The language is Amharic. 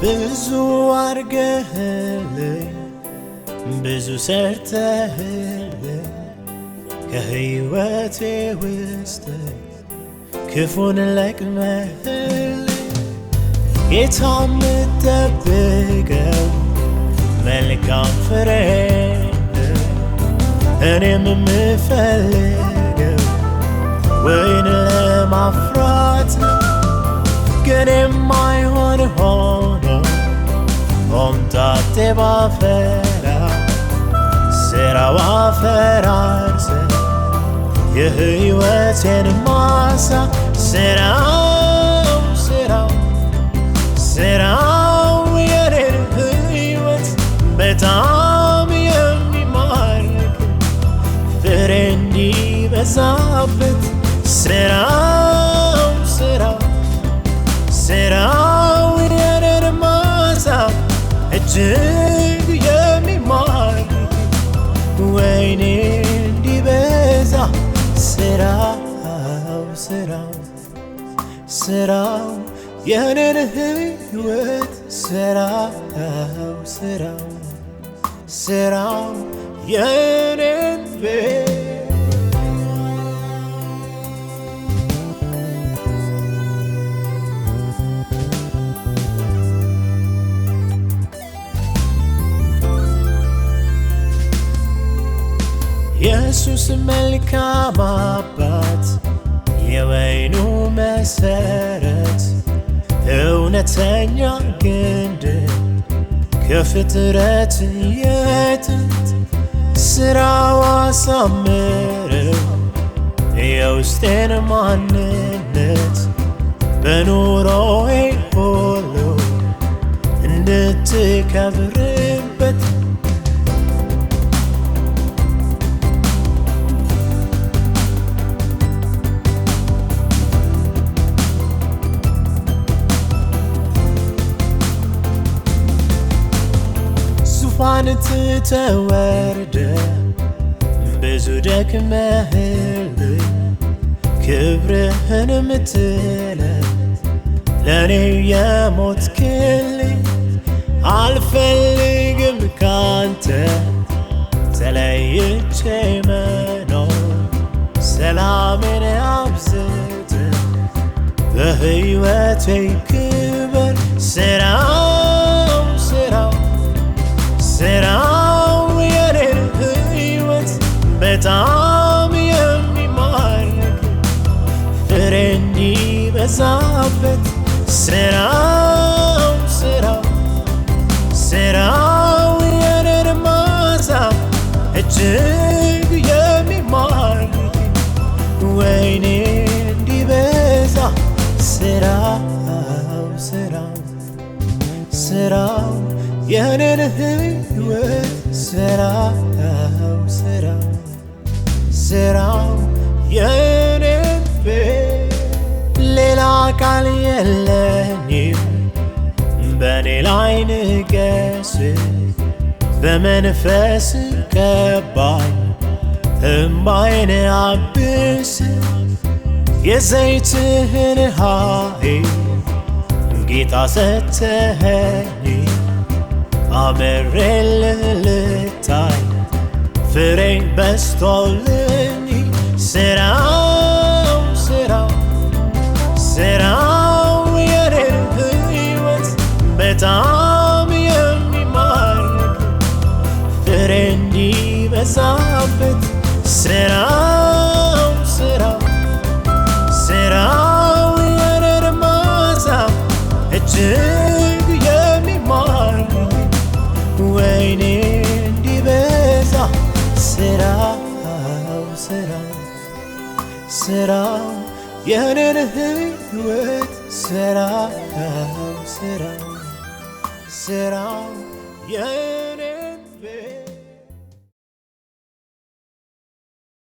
ብዙ አርገህልኝ ብዙ ሰርተህልኝ ከሕይወቴ ውስጥ ክፉን ለቅመህልኝ ጌታ የምጠብቀው መልካም ፍሬ እኔም የምፈልገው ወይን ለማፍራት ነው ግን የማይሆን ሆኖ ሆምጣጤ ባፈራ ስራው አፈራርሰ የሕይወቴን ማሳ ስራው የኔን ሕይወት በጣም የሚማርክ ፍሬ እንዲበዛበት ስራው የኔን ማሳ እጅግ የሚማርክ ወይኔ እንዲበዛ ስራው የኔን ሕይወት ስራው የኔን ቤት ኢየሱስ መልካም አባት የወይኑ መሰረት እውነተኛ ግንድ ከፍጥረት የጥንት ስራው አሳምረው የውስጤን ማንነት በኑሮዬ ሁሉ እንድትከብርበት ዙፋን ትተወርደ ብዙ ደክመህልኝ ክብርህን ምትለኝ ለኔ የሞትክልኝ አልፈልግም ካንተ ተለይቼ መኖር ሰላሜን አብዝተ በሕይወቴ ክብር ስራው የኔን ሕይወት በጣም የሚማርክ ፍሬ እንዲበዛበት ስራው የኔን ማሳ እጅግ የሚማርክ ወይኔ እንዲበዛ ስራው የኔን ሕይወት ስራው የኔን ቤት ሌላ ቃል የለኝም በኔ ላይ ንገስ በመንፈስ ቀባኝ እምባዬን አብስ የዘይትህን ኃይል ጌታ ሰተኸኝ አምሬልህ ልታይ ፍሬ በስቶልኝ ስራው የኔን ሕይወት በጣም የሚማርክ ፍሬ እንዲበዛበት ስራው የኔን ማሳ እጅግ የሚማርክ ወይኔ እንዲበዛ ስራው የኔን ሕይወት ስራው የኔን